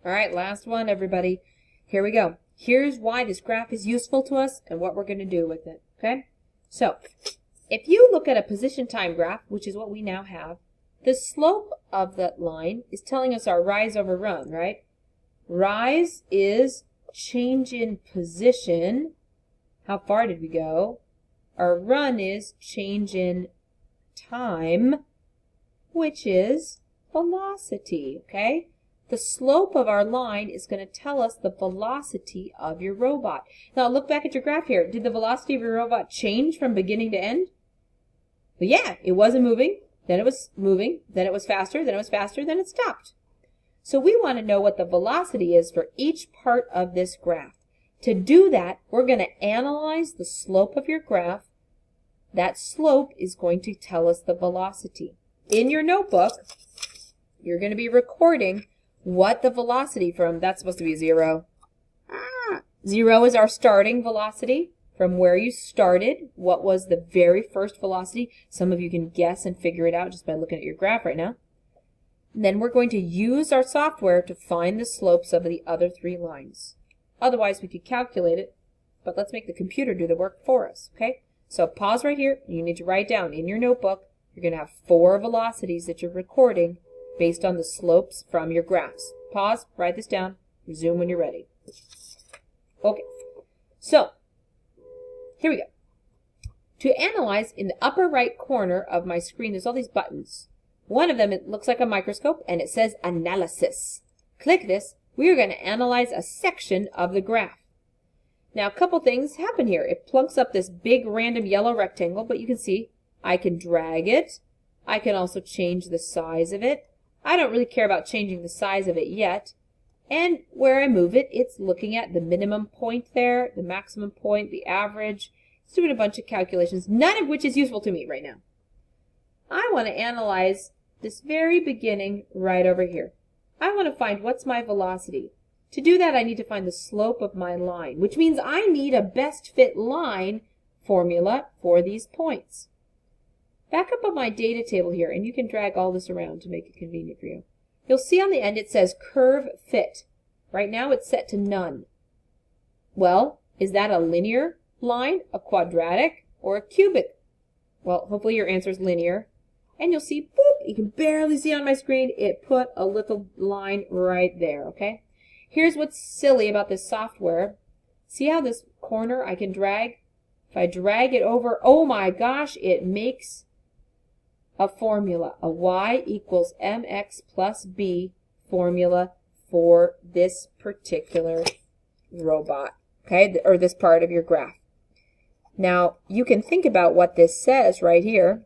All right, last one, everybody. Here we go. Here's why this graph is useful to us and what we're going to do with it, okay? So, if you look at a position time graph, which is what we now have, the slope of that line is telling us our rise over run, right? Rise is change in position. How far did we go? Our run is change in time, which is velocity, okay? The slope of our line is going to tell us the velocity of your robot. Now look back at your graph here. Did the velocity of your robot change from beginning to end? Well, yeah, it wasn't moving, then it was moving, then it was faster, then it was faster, then it stopped. So we want to know what the velocity is for each part of this graph. To do that, we're going to analyze the slope of your graph. That slope is going to tell us the velocity. In your notebook, you're going to be recording what the velocity from, that's supposed to be 0. 0 is our starting velocity from where you started. What was the very first velocity? Some of you can guess and figure it out just by looking at your graph right now. And then we're going to use our software to find the slopes of the other 3 lines. Otherwise, we could calculate it, but let's make the computer do the work for us, okay? So pause right here. You need to write down in your notebook, you're going to have 4 velocities that you're recording based on the slopes from your graphs. Pause, write this down, resume when you're ready. Okay, so here we go. To analyze, in the upper right corner of my screen, there's all these buttons. One of them, it looks like a microscope, and it says Analysis. Click this. We are going to analyze a section of the graph. Now, a couple things happen here. It plunks up this big random yellow rectangle, but you can see I can drag it. I can also change the size of it. I don't really care about changing the size of it yet. And where I move it, it's looking at the minimum point there, the maximum point, the average. It's doing a bunch of calculations, none of which is useful to me right now. I want to analyze this very beginning right over here. I want to find what's my velocity. To do that, I need to find the slope of my line, which means I need a best fit line formula for these points. Back up on my data table here, and you can drag all this around to make it convenient for you. You'll see on the end it says curve fit. Right now it's set to none. Well, is that a linear line, a quadratic, or a cubic? Well, hopefully your answer is linear. And you'll see, boop, you can barely see on my screen, it put a little line right there, okay? Here's what's silly about this software. See how this corner I can drag? If I drag it over, oh my gosh, it makes a formula, a y equals mx plus b formula for this particular robot, okay, or this part of your graph. Now, you can think about what this says right here.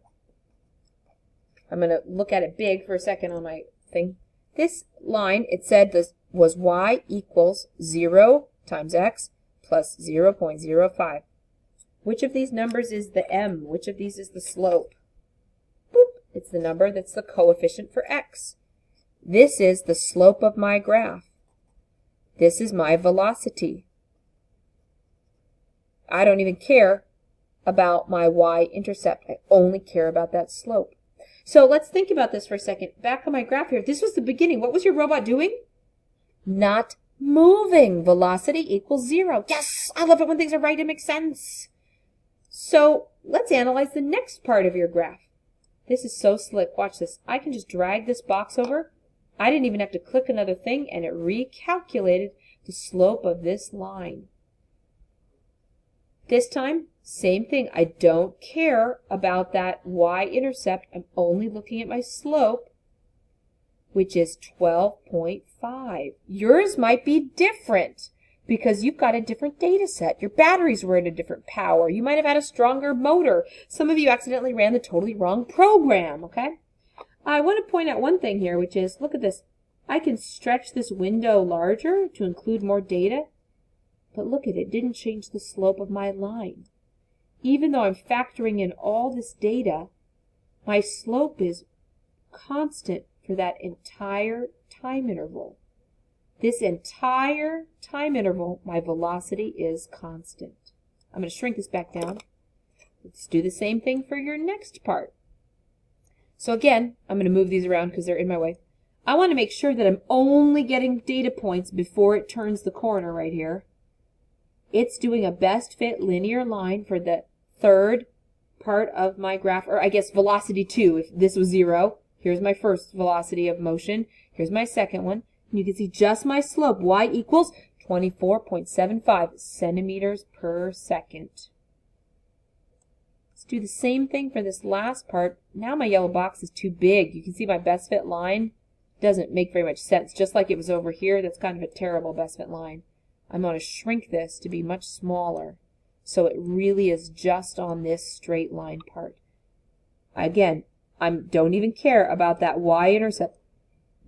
I'm going to look at it big for a second on my thing. This line, it said this was y equals 0 times x plus 0.05. Which of these numbers is the m? Which of these is the slope? Boop. It's the number that's the coefficient for x. This is the slope of my graph. This is my velocity. I don't even care about my y-intercept. I only care about that slope. So let's think about this for a second. Back on my graph here, this was the beginning. What was your robot doing? Not moving. Velocity equals 0. Yes! I love it when things are right. It makes sense. So let's analyze the next part of your graph. This is so slick. Watch this. I can just drag this box over. I didn't even have to click another thing, and it recalculated the slope of this line. This time, same thing. I don't care about that y-intercept. I'm only looking at my slope, which is 12.5. Yours might be different because you've got a different data set. Your batteries were at a different power. You might have had a stronger motor. Some of you accidentally ran the totally wrong program, okay? I want to point out one thing here, which is, look at this. I can stretch this window larger to include more data, but look at it, it didn't change the slope of my line. Even though I'm factoring in all this data, my slope is constant for that entire time interval. This entire time interval, my velocity is constant. I'm going to shrink this back down. Let's do the same thing for your next part. So again, I'm going to move these around because they're in my way. I want to make sure that I'm only getting data points before it turns the corner right here. It's doing a best fit linear line for the third part of my graph, or I guess velocity 2. If this was 0, here's my first velocity of motion. Here's my second one. And you can see just my slope, y equals 24.75 centimeters per second. Let's do the same thing for this last part. Now my yellow box is too big. You can see my best fit line doesn't make very much sense. Just like it was over here, that's kind of a terrible best fit line. I'm going to shrink this to be much smaller so it really is just on this straight line part. Again, I don't even care about that y-intercept,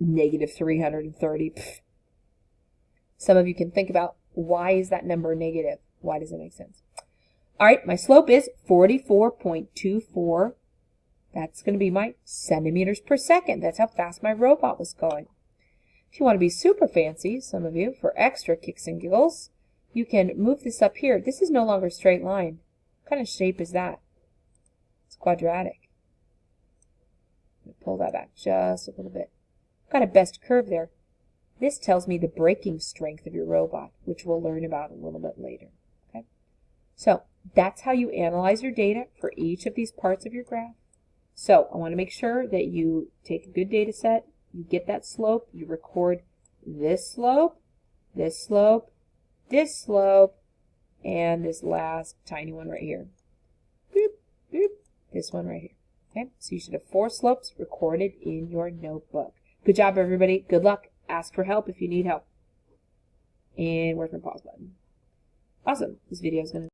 negative 330. Pfft. Some of you can think about, why is that number negative? Why does it make sense? All right, my slope is 44.24. That's going to be my centimeters per second. That's how fast my robot was going. If you want to be super fancy, some of you, for extra kicks and giggles, you can move this up here. This is no longer a straight line. What kind of shape is that? It's quadratic. Pull that back just a little bit. Got a best curve there. This tells me the braking strength of your robot, which we'll learn about a little bit later. Okay? So that's how you analyze your data for each of these parts of your graph. So I want to make sure that you take a good data set, you get that slope, you record this slope, this slope, this slope, and this last tiny one right here. Boop, boop, this one right here. Okay, so you should have 4 slopes recorded in your notebook. Good job, everybody. Good luck. Ask for help if you need help. And where's my pause button? Awesome. This video is going to